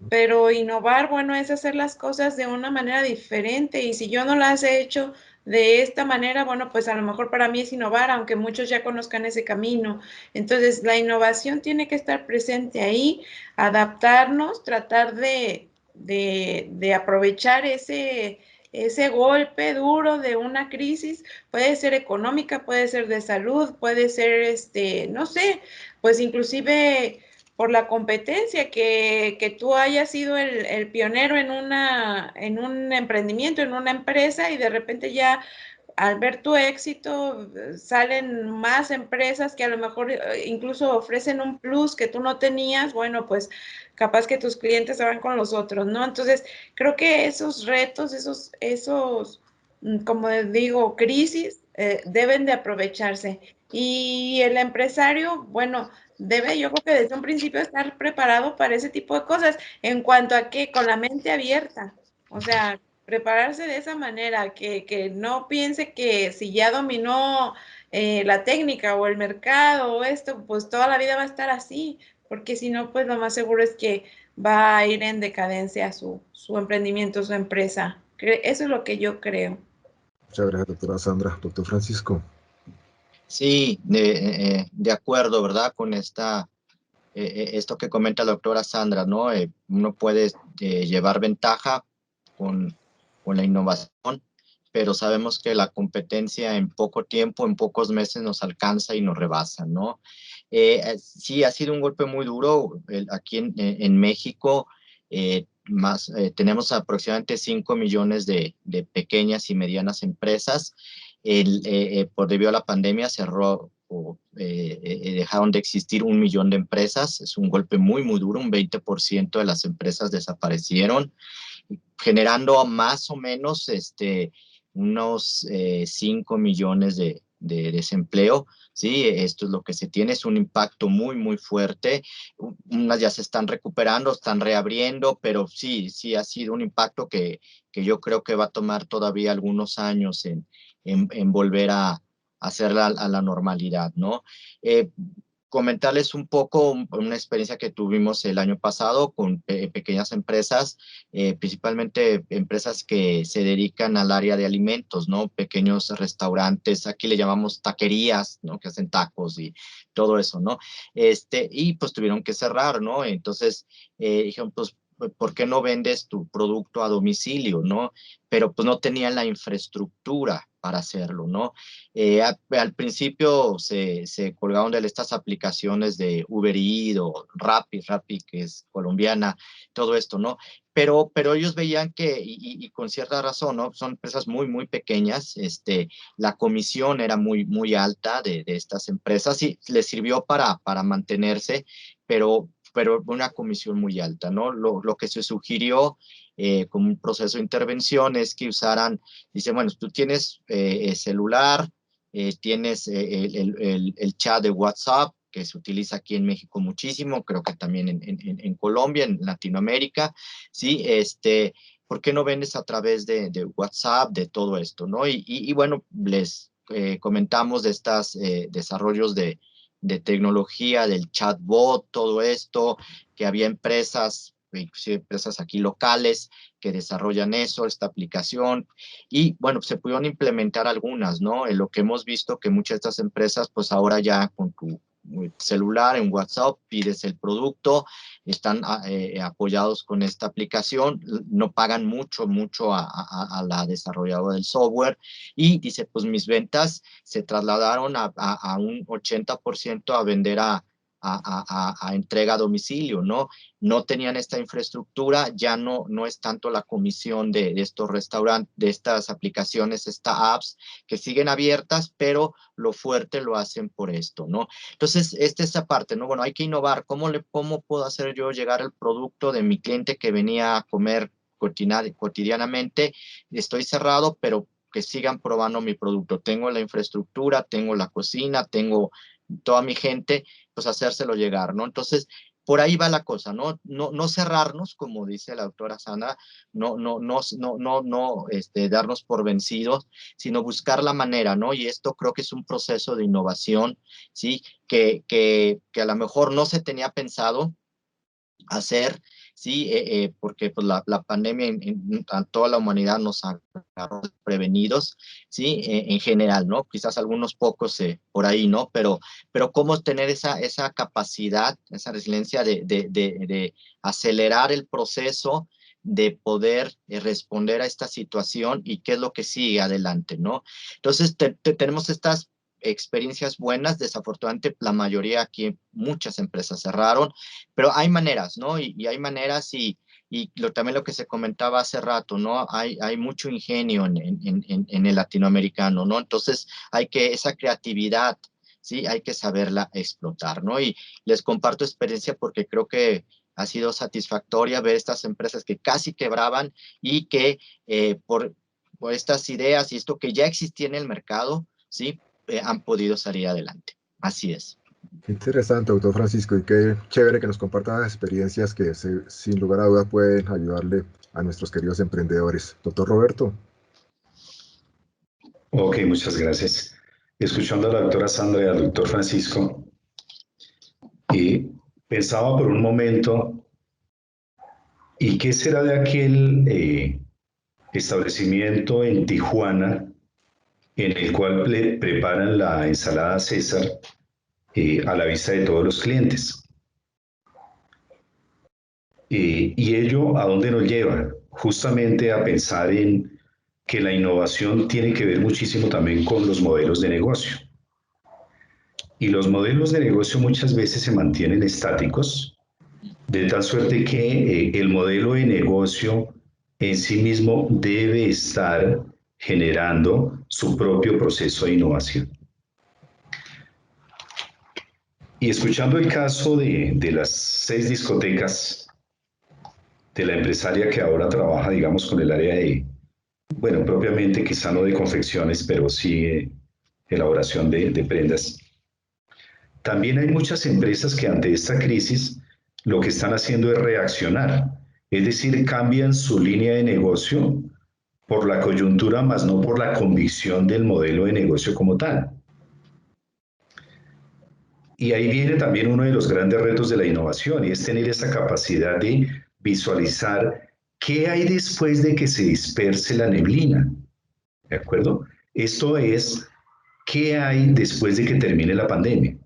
pero innovar, bueno, es hacer las cosas de una manera diferente y si yo no las he hecho de esta manera, bueno, pues a lo mejor para mí es innovar, aunque muchos ya conozcan ese camino. Entonces, la innovación tiene que estar presente ahí, adaptarnos, tratar de aprovechar ese golpe duro de una crisis, puede ser económica, puede ser de salud, puede ser, no sé, pues inclusive por la competencia, que tú hayas sido el pionero en un emprendimiento, en una empresa y de repente ya al ver tu éxito salen más empresas que a lo mejor incluso ofrecen un plus que tú no tenías, bueno, pues capaz que tus clientes se van con los otros, ¿no? Entonces, creo que esos retos, como digo, crisis, deben de aprovecharse. Y el empresario, bueno, debe, yo creo que desde un principio estar preparado para ese tipo de cosas, en cuanto a que con la mente abierta, o sea, prepararse de esa manera, que no piense que si ya dominó la técnica o el mercado o esto, pues toda la vida va a estar así, porque si no, pues lo más seguro es que va a ir en decadencia su emprendimiento, su empresa. Eso es lo que yo creo. Muchas gracias, doctora Sandra. Doctor Francisco. Sí, de acuerdo, ¿verdad? Con esto que comenta la doctora Sandra, ¿no? Uno puede llevar ventaja con la innovación, pero sabemos que la competencia en poco tiempo, en pocos meses nos alcanza y nos rebasa, ¿no? Sí, ha sido un golpe muy duro aquí en México. Tenemos aproximadamente 5 millones de pequeñas y medianas empresas. Debido a la pandemia cerró dejaron de existir 1 millón de empresas. Es un golpe muy, muy duro. Un 20% de las empresas desaparecieron, generando más o menos unos 5 millones de desempleo. Sí, esto es lo que se tiene, es un impacto muy, muy fuerte. Unas ya se están recuperando, están reabriendo, pero sí, sí ha sido un impacto que yo creo que va a tomar todavía algunos años en volver a hacerla a la normalidad, ¿no? Comentarles un poco una experiencia que tuvimos el año pasado con pequeñas empresas, principalmente empresas que se dedican al área de alimentos, ¿no? Pequeños restaurantes, aquí le llamamos taquerías, ¿no? Que hacen tacos y todo eso, ¿no? Y pues tuvieron que cerrar, ¿no? Entonces dijeron, pues, ¿por qué no vendes tu producto a domicilio, no? Pero pues no tenían la infraestructura para hacerlo, ¿no? Al principio se colgaron de estas aplicaciones de Uber Eats o Rappi, que es colombiana, todo esto, ¿no? Pero ellos veían que, y con cierta razón, ¿no? Son empresas muy, muy pequeñas, la comisión era muy, muy alta de estas empresas y les sirvió para mantenerse, pero una comisión muy alta, ¿no? Lo que se sugirió como un proceso de intervención es que usaran, dice, bueno, tú tienes celular, tienes el chat de WhatsApp, que se utiliza aquí en México muchísimo, creo que también en Colombia, en Latinoamérica, ¿sí? ¿Por qué no vendes a través de WhatsApp, de todo esto, ¿no? Y bueno, comentamos de estos desarrollos de tecnología, del chatbot, todo esto, que había empresas, inclusive empresas aquí locales que desarrollan esta aplicación, y bueno, se pudieron implementar algunas, ¿no? En lo que hemos visto que muchas de estas empresas, pues ahora ya con tu celular, en WhatsApp, pides el producto, están apoyados con esta aplicación, no pagan mucho a la desarrolladora del software, y dice, pues mis ventas se trasladaron a un 80% a vender a entrega a domicilio, ¿no? No tenían esta infraestructura, ya no es tanto la comisión de estos restaurantes, de estas aplicaciones, estas apps que siguen abiertas, pero lo fuerte lo hacen por esto, ¿no? Entonces, esta parte, ¿no? Bueno, hay que innovar. ¿Cómo puedo hacer yo llegar el producto de mi cliente que venía a comer cotidianamente? Estoy cerrado, pero que sigan probando mi producto. Tengo la infraestructura, tengo la cocina, tengo toda mi gente, pues hacérselo llegar, ¿no? Entonces, por ahí va la cosa, ¿no? No cerrarnos, como dice la doctora Sandra, darnos por vencidos, sino buscar la manera, ¿no? Y esto creo que es un proceso de innovación, ¿sí? Que a lo mejor no se tenía pensado hacer, ¿sí? Porque pues, la pandemia a toda la humanidad nos agarró prevenidos, ¿sí? En general, ¿no? Quizás algunos pocos por ahí, ¿no? Pero cómo tener esa capacidad, esa resiliencia de acelerar el proceso, de poder responder a esta situación y qué es lo que sigue adelante, ¿no? Entonces, tenemos estas experiencias buenas. Desafortunadamente, la mayoría aquí, muchas empresas cerraron, pero hay maneras, ¿no? Y hay maneras también lo que se comentaba hace rato, ¿no? Hay mucho ingenio en el latinoamericano, ¿no? Entonces, esa creatividad, ¿sí? Hay que saberla explotar, ¿no? Y les comparto experiencia porque creo que ha sido satisfactoria ver estas empresas que casi quebraban y que por estas ideas y esto que ya existía en el mercado, ¿sí? Han podido salir adelante. Así es. Qué interesante, doctor Francisco, y qué chévere que nos compartan las experiencias que sin lugar a dudas pueden ayudarle a nuestros queridos emprendedores. Doctor Roberto. Ok, muchas gracias. Escuchando a la doctora Sandra y al doctor Francisco, pensaba por un momento, ¿y qué será de aquel establecimiento en Tijuana en el cual preparan la ensalada César a la vista de todos los clientes? ¿Y ello a dónde nos lleva? Justamente a pensar en que la innovación tiene que ver muchísimo también con los modelos de negocio. Y los modelos de negocio muchas veces se mantienen estáticos, de tal suerte que el modelo de negocio en sí mismo debe estar generando su propio proceso de innovación. Y escuchando el caso de las 6 discotecas, de la empresaria que ahora trabaja, digamos, con el área de, bueno, propiamente quizá no de confecciones, pero sí elaboración de prendas. También hay muchas empresas que ante esta crisis lo que están haciendo es reaccionar, es decir, cambian su línea de negocio por la coyuntura, más no por la convicción del modelo de negocio como tal. Y ahí viene también uno de los grandes retos de la innovación, y es tener esa capacidad de visualizar qué hay después de que se disperse la neblina. ¿De acuerdo? Esto es, ¿qué hay después de que termine la pandemia?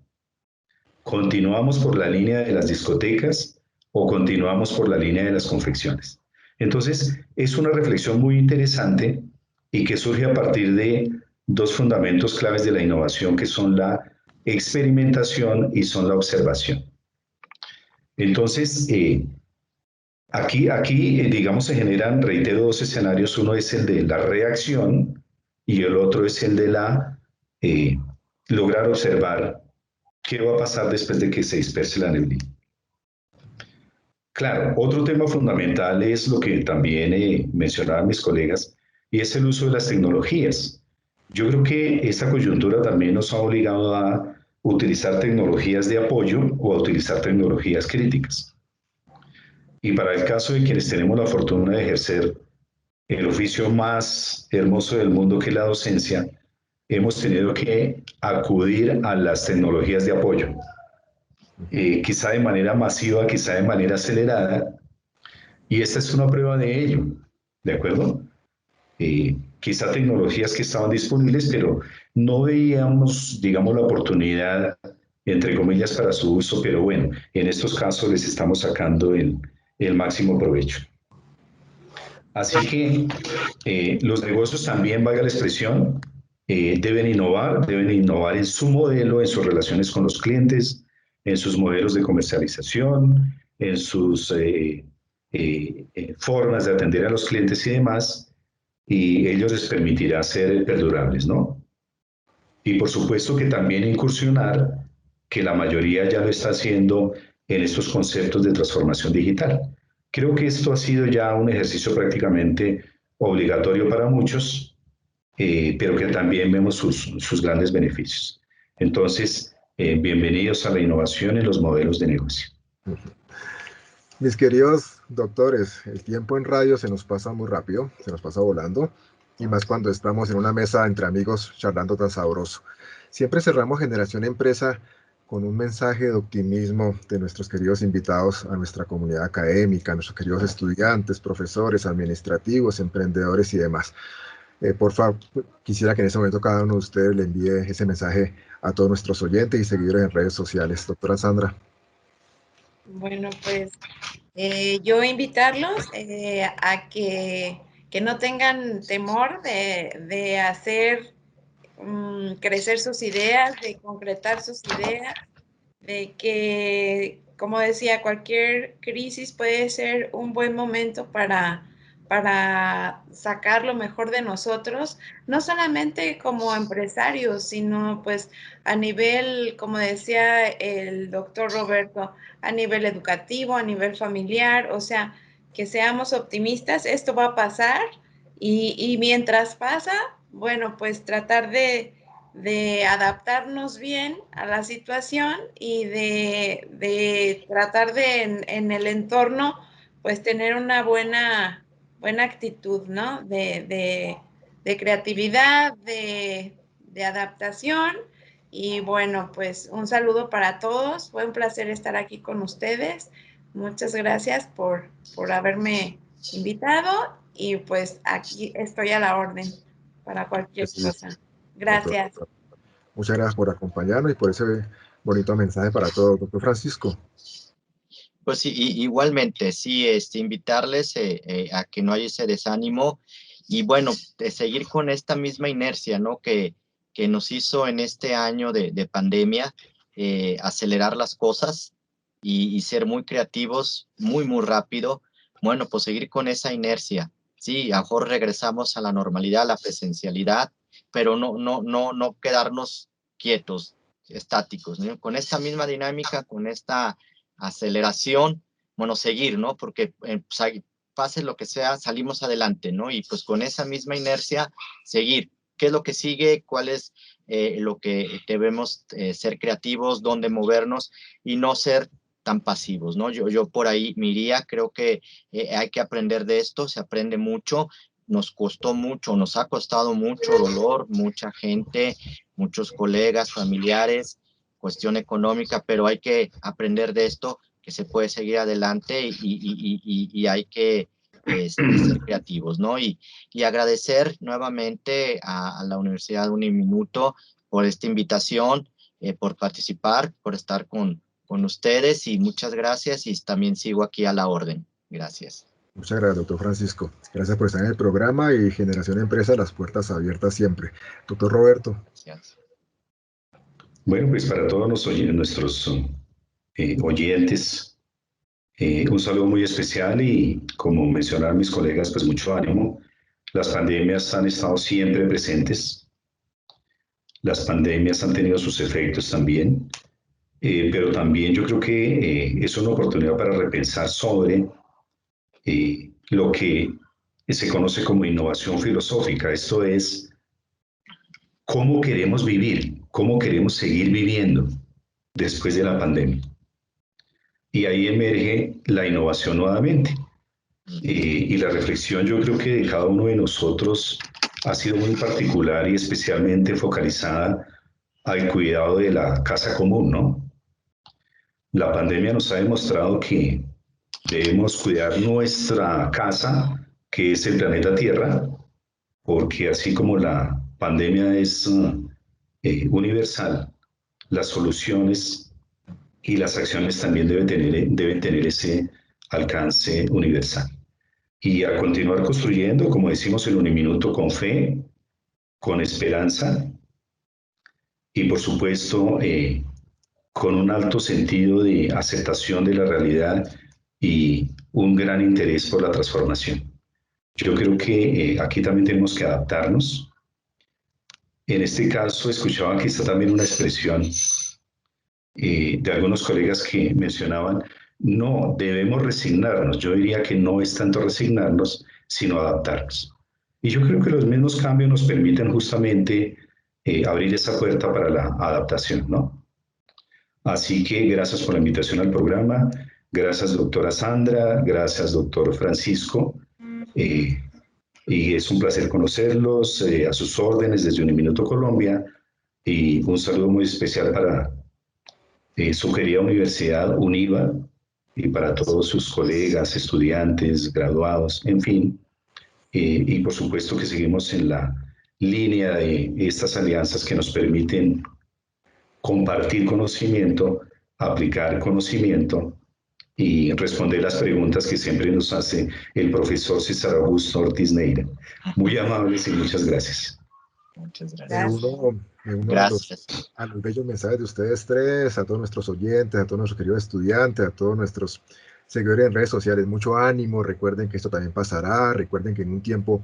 ¿Continuamos por la línea de las discotecas o continuamos por la línea de las confecciones? Entonces, es una reflexión muy interesante y que surge a partir de 2 fundamentos claves de la innovación, que son la experimentación y son la observación. Entonces, aquí, digamos, se generan, reitero, 2 escenarios. Uno es el de la reacción y el otro es el de lograr observar qué va a pasar después de que se disperse la neblina. Claro, otro tema fundamental es lo que también mencionaban mis colegas, y es el uso de las tecnologías. Yo creo que esta coyuntura también nos ha obligado a utilizar tecnologías de apoyo o a utilizar tecnologías críticas. Y para el caso de quienes tenemos la fortuna de ejercer el oficio más hermoso del mundo, que es la docencia, hemos tenido que acudir a las tecnologías de apoyo, quizá de manera masiva, quizá de manera acelerada, y esta es una prueba de ello, ¿de acuerdo? Quizá tecnologías que estaban disponibles, pero no veíamos, digamos, la oportunidad, entre comillas, para su uso, pero bueno, en estos casos les estamos sacando el máximo provecho. Así que los negocios también, valga la expresión, deben innovar en su modelo, en sus relaciones con los clientes, en sus modelos de comercialización, en sus formas de atender a los clientes y demás, y ello les permitirá ser perdurables, ¿no? Y por supuesto que también incursionar, que la mayoría ya lo está haciendo en estos conceptos de transformación digital. Creo que esto ha sido ya un ejercicio prácticamente obligatorio para muchos, pero que también vemos sus grandes beneficios. Entonces, bienvenidos a la innovación en los modelos de negocio. Mis queridos doctores, el tiempo en radio se nos pasa muy rápido, se nos pasa volando, y más cuando estamos en una mesa entre amigos charlando tan sabroso. Siempre cerramos Generación Empresa con un mensaje de optimismo de nuestros queridos invitados a nuestra comunidad académica, nuestros queridos estudiantes, profesores, administrativos, emprendedores y demás. Por favor, quisiera que en ese momento cada uno de ustedes le envíe ese mensaje a todos nuestros oyentes y seguidores en redes sociales. Doctora Sandra. Bueno, pues yo invitarlos a que no tengan temor de hacer crecer sus ideas, de concretar sus ideas, de que, como decía, cualquier crisis puede ser un buen momento para sacar lo mejor de nosotros, no solamente como empresarios, sino pues a nivel, como decía el doctor Roberto, a nivel educativo, a nivel familiar, o sea, que seamos optimistas, esto va a pasar y mientras pasa, bueno, pues tratar de adaptarnos bien a la situación y de tratar de en el entorno pues tener una buena actitud, ¿no? De creatividad, de adaptación. Y bueno, pues un saludo para todos. Fue un placer estar aquí con ustedes. Muchas gracias por haberme invitado y pues aquí estoy a la orden para cualquier cosa. Gracias. Muchas gracias por acompañarnos y por ese bonito mensaje para todos. Doctor Francisco. Pues sí, igualmente, sí, invitarles a que no haya ese desánimo y bueno, de seguir con esta misma inercia, ¿no? Que nos hizo en este año de pandemia acelerar las cosas y ser muy creativos, muy rápido. Bueno, pues seguir con esa inercia, sí, a lo mejor regresamos a la normalidad, a la presencialidad, pero no quedarnos quietos, estáticos, ¿no? Con esta misma dinámica, con esta aceleración, bueno, seguir, ¿no? Porque pues, pase lo que sea, salimos adelante, ¿no? Y pues con esa misma inercia, seguir. ¿Qué es lo que sigue? ¿Cuál es lo que debemos ser creativos? ¿Dónde movernos? Y no ser tan pasivos, ¿no? Yo por ahí me iría, creo que hay que aprender de esto, se aprende mucho, nos costó mucho, nos ha costado mucho dolor, mucha gente, muchos colegas, familiares, cuestión económica, pero hay que aprender de esto, que se puede seguir adelante y hay que ser creativos, ¿no? Y agradecer nuevamente a la Universidad Uniminuto por esta invitación, por participar, por estar con ustedes y muchas gracias y también sigo aquí a la orden. Gracias. Muchas gracias, doctor Francisco. Gracias por estar en el programa y Generación Empresa, las puertas abiertas siempre. Doctor Roberto. Gracias. Bueno, pues para todos nuestros oyentes, un saludo muy especial y como mencionaron mis colegas, pues mucho ánimo. Las pandemias han estado siempre presentes. Las pandemias han tenido sus efectos también, pero también yo creo que es una oportunidad para repensar sobre lo que se conoce como innovación filosófica. Esto es, ¿cómo queremos vivir? ¿Cómo queremos seguir viviendo después de la pandemia? Y ahí emerge la innovación nuevamente. Y la reflexión yo creo que de cada uno de nosotros ha sido muy particular y especialmente focalizada al cuidado de la casa común, ¿no? La pandemia nos ha demostrado que debemos cuidar nuestra casa, que es el planeta Tierra, porque así como la pandemia es universal, las soluciones y las acciones también deben tener ese alcance universal. Y a continuar construyendo, como decimos en Uniminuto, con fe, con esperanza y por supuesto con un alto sentido de aceptación de la realidad y un gran interés por la transformación. Yo creo que aquí también tenemos que adaptarnos. En este caso, escuchaba quizá también una expresión de algunos colegas que mencionaban, no debemos resignarnos. Yo diría que no es tanto resignarnos, sino adaptarnos. Y yo creo que los mismos cambios nos permiten justamente abrir esa puerta para la adaptación, ¿no? Así que gracias por la invitación al programa. Gracias, doctora Sandra. Gracias, doctor Francisco. Y es un placer conocerlos, a sus órdenes desde Uniminuto Colombia. Y un saludo muy especial para su querida Universidad UNIVA y para todos sus colegas, estudiantes, graduados, en fin. Y por supuesto que seguimos en la línea de estas alianzas que nos permiten compartir conocimiento, aplicar conocimiento y responder las preguntas que siempre nos hace el profesor César Augusto Ortiz Neira. Muy amables y muchas gracias. Muchas Me gracias. uno Gracias. a los bellos mensajes de ustedes tres, a todos nuestros oyentes, a todos nuestros queridos estudiantes, a todos nuestros seguidores en redes sociales. Mucho ánimo, recuerden que esto también pasará, recuerden que en un tiempo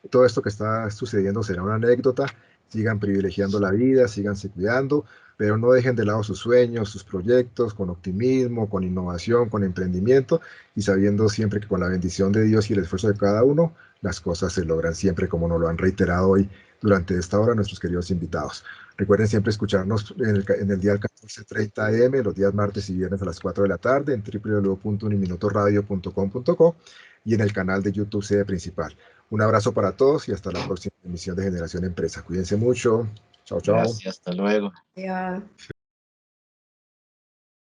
todo esto que está sucediendo será una anécdota. Sigan privilegiando la vida, síganse cuidando, pero no dejen de lado sus sueños, sus proyectos, con optimismo, con innovación, con emprendimiento y sabiendo siempre que con la bendición de Dios y el esfuerzo de cada uno, las cosas se logran siempre, como nos lo han reiterado hoy durante esta hora nuestros queridos invitados. Recuerden siempre escucharnos en el día 14:30 AM, los días martes y viernes a las 4 de la tarde, en www.uniminutoradio.com.co y en el canal de YouTube Sede Principal. Un abrazo para todos y hasta la próxima emisión de Generación Empresa. Cuídense mucho. Chao, chao. Gracias. Hasta luego. Ya.